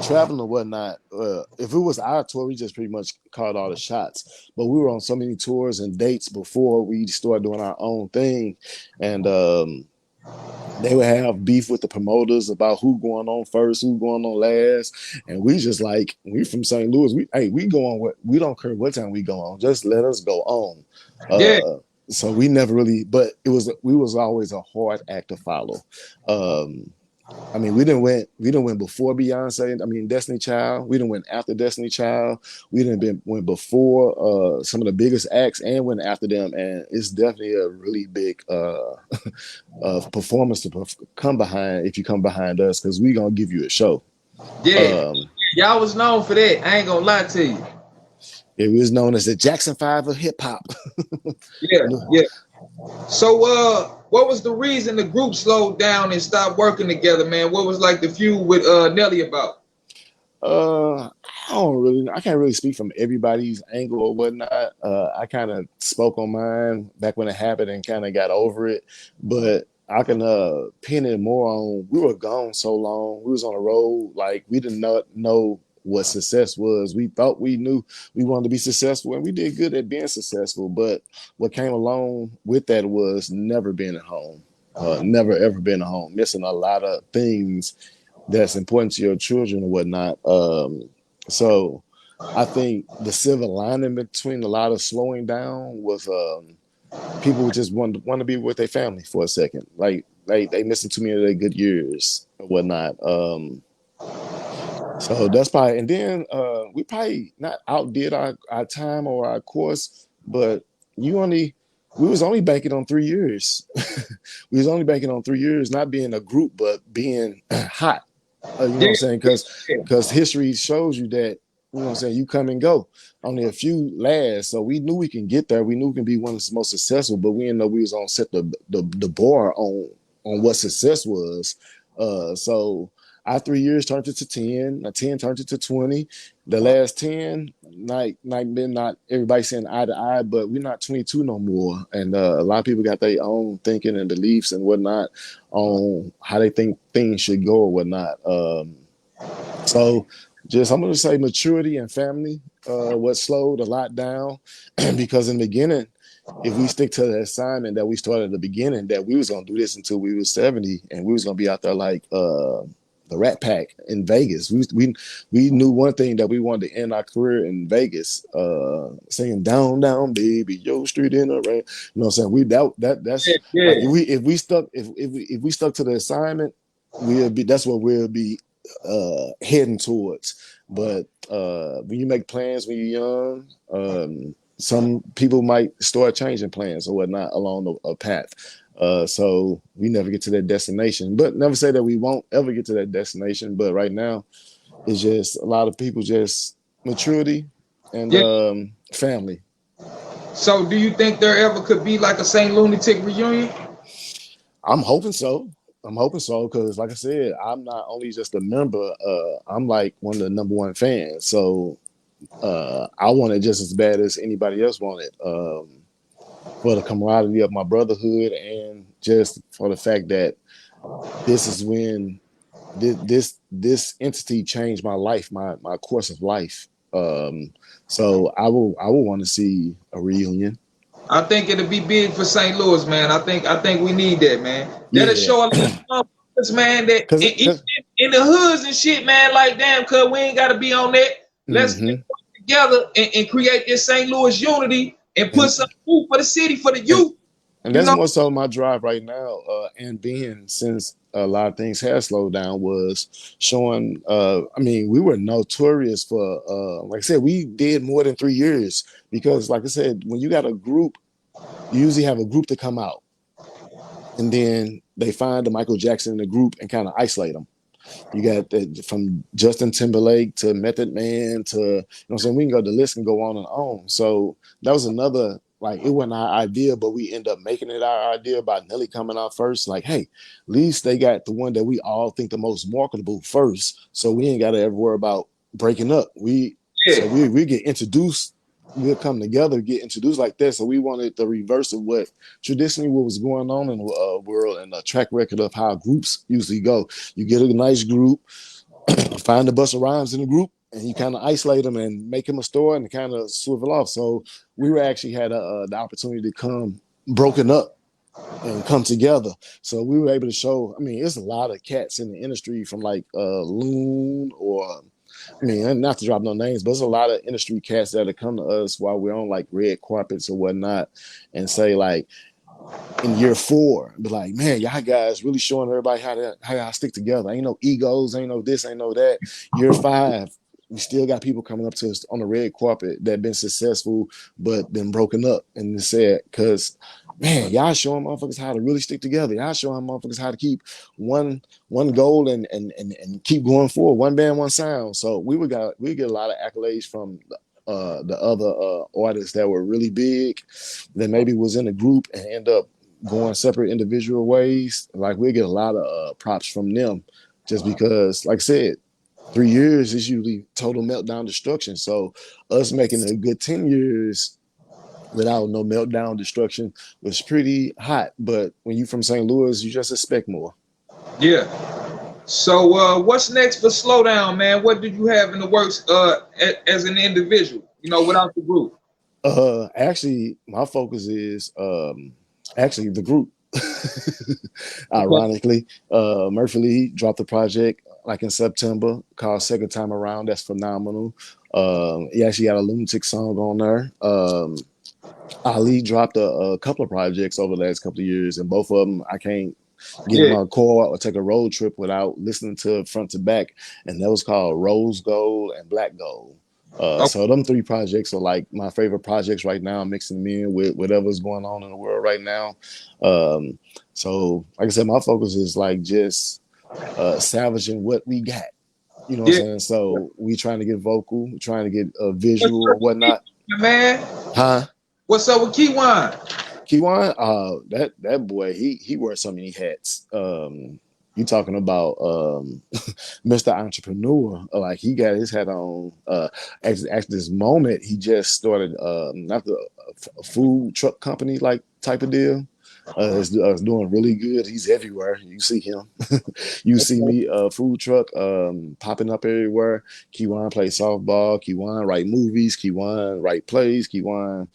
traveling or whatnot, if it was our tour, we just pretty much called all the shots. But we were on so many tours and dates before we started doing our own thing, and they would have beef with the promoters about who going on first, who going on last, and we just like, we from St. Louis, we go on we don't care what time we go on, just let us go on. So we never really, but we was always a hard act to follow. I mean, we didn't win before Beyonce. I mean, Destiny Child. We didn't win after Destiny Child. We didn't win before some of the biggest acts, and went after them. And it's definitely a really big performance to come behind if you come behind us, because we gonna give you a show. Yeah, Um, y'all was known for that. I ain't gonna lie to you. it was known as the Jackson Five of hip hop. Yeah, yeah. So, what was the reason the group slowed down and stopped working together, man? What was like the feud with Nelly about? I I can't really speak from everybody's angle or whatnot. I kind of spoke on mine back when it happened and kind of got over it, but I can pin it more on we were gone so long. We was on the road, like we did not know what success was. We thought we knew we wanted to be successful, and we did good at being successful. But what came along with that was never being at home, never ever being at home, missing a lot of things that's important to your children and whatnot. So I think the silver lining between a lot of slowing down was people just want to be with their family for a second. Like they missing too many of their good years and whatnot. So that's probably, and then we probably not outdid our time or our course, but you only we was only banking on 3 years. We was only banking on 3 years, not being a group, but being hot. You know what Yeah, I'm saying? Because history shows you that, you know what I'm saying, you come and go. Only a few last. So we knew we can get there. We knew we can be one of the most successful, but we didn't know we was on set the bar on what success was. So our 3 years turned into 10, 10 turned into 20. The last 10, not everybody saying eye to eye, but we're not 22 no more. And a lot of people got their own thinking and beliefs and whatnot on how they think things should go or whatnot. So just I'm gonna say maturity and family, what slowed a lot down. Because in the beginning, if we stick to the assignment that we started at the beginning, that we was gonna do this until we was 70, and we was gonna be out there like the Rat Pack in Vegas. We knew one thing, that we wanted to end our career in Vegas, singing "Down Down Baby, Yo Street in the Rain." You know what I'm saying? That's like yeah. if we stuck to the assignment, that's what we'll be heading towards. But when you make plans when you're young, some people might start changing plans or whatnot along a path. So we never get to that destination, but never say that we won't ever get to that destination. But right now, it's just a lot of people just maturity and Yeah. family. So, do you think there ever could be like a St. Lunatic reunion? I'm hoping so. I'm hoping so, because, like I said, I'm not only just a member. I'm like one of the number one fans. So I want it just as bad as anybody else wanted. For the camaraderie of my brotherhood, and just for the fact that this is when this entity changed my life, my course of life. So I will want to see a reunion. I think it'll be big for St. Louis, man. I think we need that, man. That'll Yeah, show a lot of motherfuckers, man, that because even in the hoods and shit, man, like damn, cuz we ain't gotta be on that. Let's mm-hmm. work together and create this St. Louis unity and put and some food for the city, for the and youth. and You that's know? more so my drive right now. And being, since a lot of things have slowed down, was showing. I mean, we were notorious for, like I said, we did more than 3 years, because, like I said, when you got a group, you usually have a group to come out, and then they find the Michael Jackson in the group and kind of isolate them. You got from Justin Timberlake to Method Man to, you know what I'm saying, we can go, the list can go on and on. So that was another, like, it wasn't our idea, but we end up making it our idea by Nelly coming out first. Like, hey, at least they got the one that we all think the most marketable first, so we ain't got to ever worry about breaking up. So Yeah. we get introduced, we'll come together, get introduced like that. So we wanted the reverse of what traditionally what was going on in the world, and a track record of how groups usually go. You get a nice group, find the bus of rhymes in the group, and you kind of isolate them and make them a store and kind of swivel off. So we were actually had the opportunity to come broken up and come together. So we were able to show. I mean, there's a lot of cats in the industry, from like Loon, or, I mean, not to drop no names, but there's a lot of industry cats that have come to us while we're on like red carpets or whatnot, and say like, in year 4, but like, man, y'all guys really showing everybody how y'all stick together. Ain't no egos, ain't no this, ain't no that. Year 5, we still got people coming up to us on the red carpet that been successful but been broken up, and said, because man, y'all showing motherfuckers how to really stick together. Y'all showing motherfuckers how to keep one goal and keep going forward. One band, one sound. So we get a lot of accolades from the other artists that were really big, that maybe was in a group and end up going separate individual ways. Like we get a lot of props from them, just because, like I said, 3 years is usually total meltdown destruction. So us making a good 10 years without no meltdown destruction was pretty hot. But when you from St. Louis, you just expect more. Yeah. So what's next for Slo-Down, man? What do you have in the works as an individual, without the group? Actually, my focus is actually the group. Okay. Ironically, Murphy Lee dropped a project like in September called Second Time Around. That's phenomenal. He actually got a Lunatic song on there. Ali dropped a couple of projects over the last couple of years, and both of them I can't get in Yeah. my car or take a road trip without listening to it front to back. And that was called Rose Gold and Black Gold. Okay. So them 3 projects are like my favorite projects right now, mixing them in with whatever's going on in the world right now. Um, so like I said, my focus is like just salvaging what we got. You know what Yeah. I'm saying? So we trying to get vocal, trying to get a What's visual up or with whatnot. Keywan, man? Huh? What's up with Keywan? Keywan, that boy, he wears so many hats. You talking about Mr. Entrepreneur? Like he got his hat on. At this moment, he just started not a food truck company like type of deal. It's doing really good. He's everywhere. You see him. You see Okay. me, food truck popping up everywhere. Keywan play softball. Keywan write movies. Keywan write plays. Keywan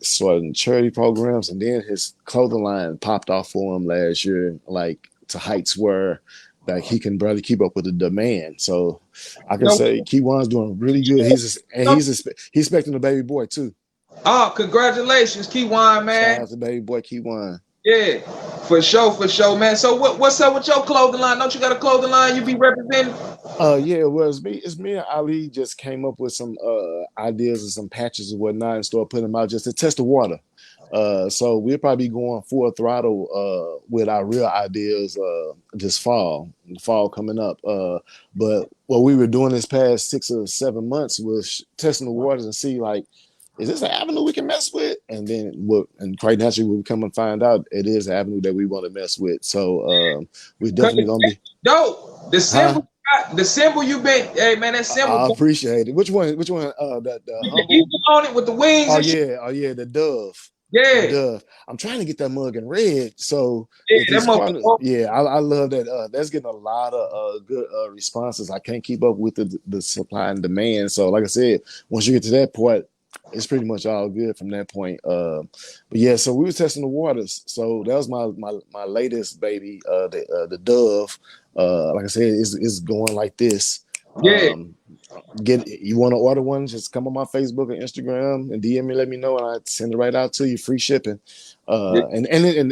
starting charity programs, and then his clothing line popped off for him last year, like to heights where like he can barely keep up with the demand. So I can No, say Keywan's doing really good. He's expecting a baby boy too. oh, congratulations, Keywan, Shout man. out to baby boy Keywan. Yeah, for sure, man. So what's up with your clothing line? Don't you got a clothing line you be representing? Yeah, well, it's me and Ali just came up with some ideas and some patches and whatnot and started putting them out just to test the water. So we'll probably be going full throttle with our real ideas this fall, the fall coming up. But what we were doing this past 6 or 7 months was testing the waters and see like, is this an avenue we can mess with? And then and quite naturally we come and find out it is an avenue that we want to mess with. So we're Cause definitely gonna be, dope. huh? The symbol you been, hey man, that symbol. I appreciate it. Which one? Which one? The With the humble. eagle on it with the wings Oh and shit. yeah, oh yeah, the dove, the Yeah, dove. I'm trying to get that mug in red. So yeah, if that it's quantity, motherfucker. yeah, I love that. That's getting a lot of good responses. I can't keep up with the supply and demand. So like I said, once you get to that point, it's pretty much all good from that point. But yeah, so we were testing the waters. So that was my latest baby, the dove. Like I said, is going like this. Yeah, Um, Get you want to order one, just come on my Facebook or Instagram and DM me, let me know, and I send it right out to you, free shipping. yeah. And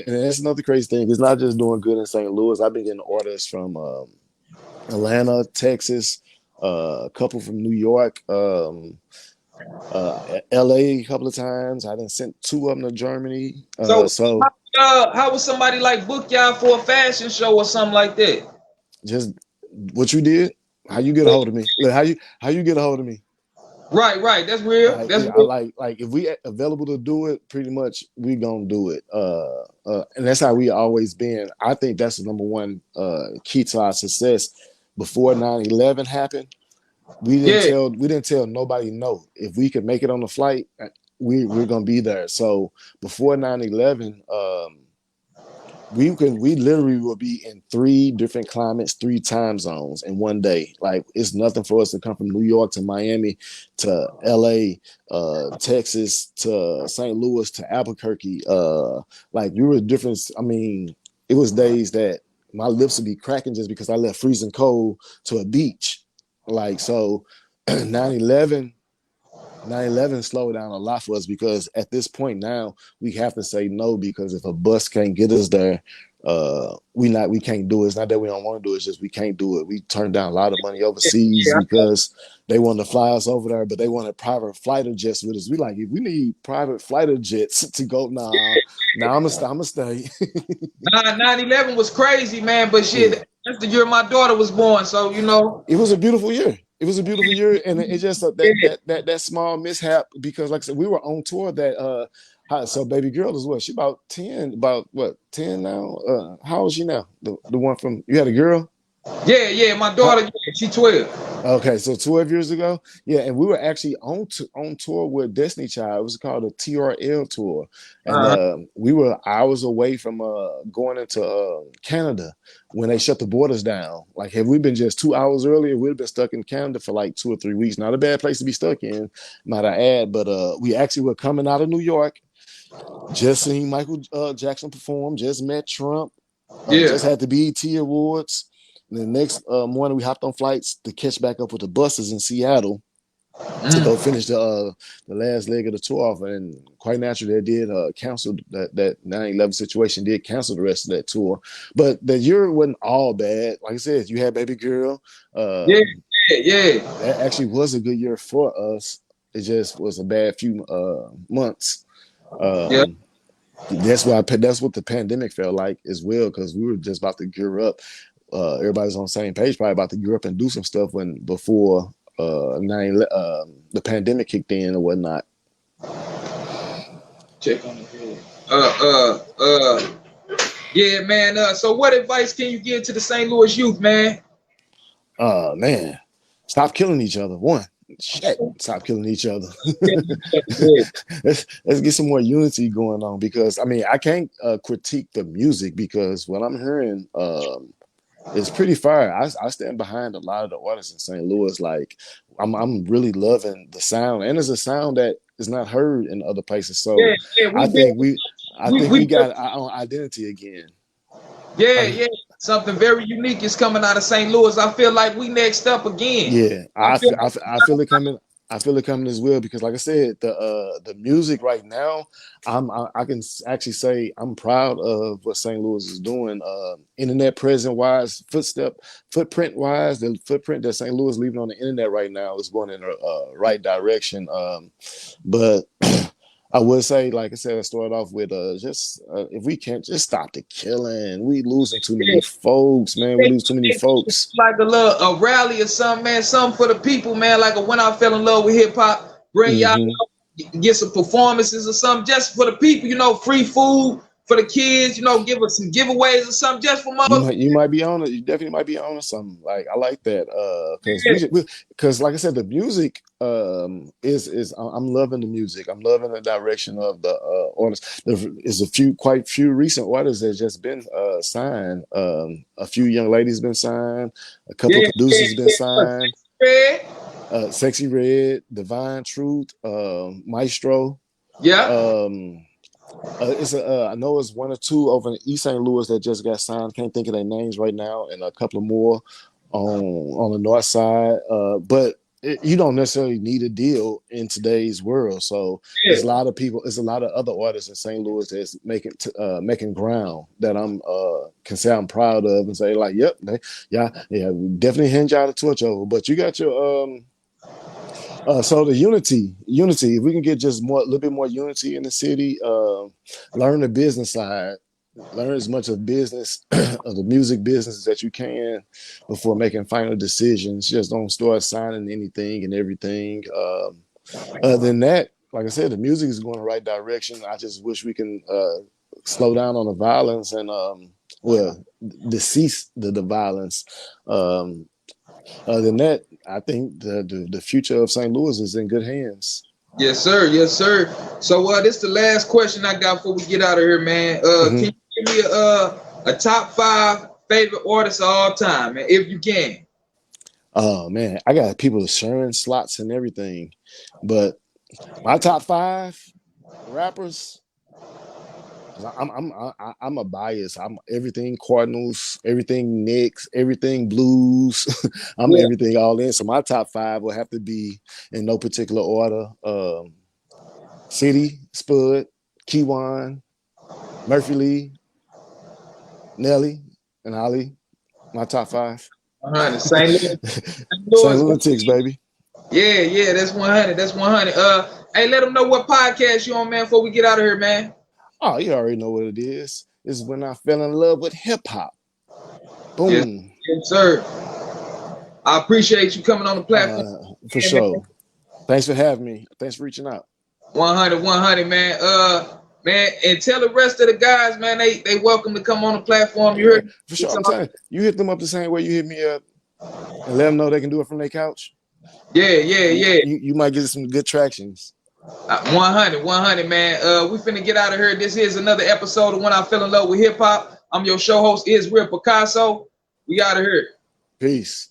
that's another crazy thing. It's not just doing good in St. Louis. I've been getting orders from Atlanta, Texas, a couple from New York, LA a couple of times. I done sent 2 of them to Germany. So So how would somebody like book y'all for a fashion show or something like that? just what you did, how you get a hold of me. Look, how you get a hold of me. Right. That's real. Like That's I real. like if we available to do it, pretty much we gonna do it. And that's how we always been. I think that's the number one key to our success. Before 9/11 happened, Yeah. we didn't tell nobody no. If we could make it on the flight, we're gonna be there. So before 9/11, we literally will be in 3 different climates, 3 time zones in one day. Like it's nothing for us to come from New York to Miami to LA, Texas to St. Louis to Albuquerque. Like we were different. I mean, it was days that my lips would be cracking just because I left freezing cold to a beach. Like so 9/11 9/11 slowed down a lot for us because at this point now we have to say no because if a bus can't get us there, we can't do it. It's not that we don't want to do it, it's just we can't do it. We turned down a lot of money overseas Yeah, because they wanted to fly us over there, but they wanted private fighter jets with us. We like, if we need private fighter jets to go, I'm gonna stay. 9/11 was crazy, man. But Yeah. shit, that's the year my daughter was born. So you know, It was a beautiful year. It was a beautiful year, and it just yeah, that small mishap because, like I said, we were on tour that so baby girl is what, she about 10, about what, 10 now? How old is she now? The one from, you had a girl? yeah. My daughter, yeah, she 12. Okay, so 12 years ago, yeah, and we were actually on tour with Destiny Child. It was called a TRL tour, and Uh-huh. we were hours away from going into Canada when they shut the borders down. Like, had we been just 2 hours earlier, we'd have been stuck in Canada for like 2 or 3 weeks. Not a bad place to be stuck in, might I add. But we actually were coming out of New York, just seen Michael Jackson perform, just met Trump, just Yeah. had the BET Awards. And the next morning, we hopped on flights to catch back up with the buses in Seattle to go Mm. finish the last leg of the tour off. And quite naturally, they did cancel that 9/11 situation, did cancel the rest of that tour. But the year wasn't all bad. Like I said, you had baby girl. Yeah, yeah. That actually was a good year for us. It just was a bad few months. Yeah. Um, that's what the pandemic felt like as well, because we were just about to gear up. Everybody's on the same page, probably about to gear up and do some stuff before the pandemic kicked in or whatnot. Check on the head. Yeah, man. So what advice can you give to the St. Louis youth, man? Man, stop killing each other. One, shit, stop killing each other. Yeah, let's get some more unity going on, because I mean, I can't critique the music because what I'm hearing it's pretty fire. I stand behind a lot of the artists in St. Louis. Like, I'm really loving the sound, and it's a sound that is not heard in other places. So yeah. I think we We got our own identity again. I, yeah. Something very unique is coming out of St. Louis. I feel like we next up again. Yeah, I feel I feel it coming. I feel it coming as well, because, like I said, the music right now, I can actually say I'm proud of what St. Louis is doing. Internet present wise, footprint wise, the footprint that St. Louis is leaving on the internet right now is going in the right direction. But I would say, like I said, I started off with just if we can't just stop the killing, we losing too many folks, man. We lose too many folks. like a rally or something, man. Something for the people, man. Like a when I fell in love with hip hop, bring y'all Hmm. get some performances or something just for the people, free food for the kids, give us some giveaways or something just for mother. You might be on it. You definitely might be on something. Like, I like that because because like I said, the music is I'm loving the music. I'm loving the direction of the artists. There is quite few recent artists that just been signed. A few young ladies been signed. A couple of Yeah, producers been signed. yeah. Sexy Red, Divine Truth, Maestro. Yeah. Um, I know it's one or two over in East St. Louis that just got signed. Can't think of their names right now, and a couple of more on the north side. But you don't necessarily need a deal in today's world. So Yeah. there's a lot of people. There's a lot of other artists in St. Louis that's making ground that I'm can say I'm proud of, and say like, yep, yeah, we definitely hinge out a torch over. But you got your so the unity, if we can get just a little bit more unity in the city, learn the business side, learn as much of business, of the music business that you can before making final decisions. Just don't start signing anything and everything. Other than that, like I said, the music is going the right direction. I just wish we can slow down on the violence and, decease the violence. Other than that, I think the future of St. Louis is in good hands. Yes, sir. Yes, sir. So this is the last question I got before we get out of here, man. Can Mm-hmm. you give me a top 5 favorite artists of all time, man, if you can? Oh man, I got people sharing slots and everything, but my top 5 rappers, 'Cause I'm a bias. I'm everything Cardinals, everything Knicks, everything Blues. I'm Yeah. everything all in. So my top 5 will have to be in no particular order. City, Spud, Kiwan, Murphy Lee, Nelly, and Ali. My top 5. 100. St. Louis. St. St. Louis. Lunatics, baby. Yeah, that's 100. That's 100. Hey, let them know what podcast you on, man, before we get out of here, man. Oh, you already know what it is. It's when I fell in love with hip hop. Yes, Boom. yes, sir. I appreciate you coming on the platform. For Yeah, man. sure. Thanks for having me. Thanks for reaching out. 100, man. Man, and tell the rest of the guys, man, they welcome to come on the platform. You Yeah, heard? for sure. I'm telling you, hit them up the same way you hit me up and let them know they can do it from their couch. Yeah. You might get some good tractions. 100, man. We finna get out of here. This is another episode of When I Fell in Love with Hip Hop. I'm your show host, Israel Picasso. We out of here. Peace.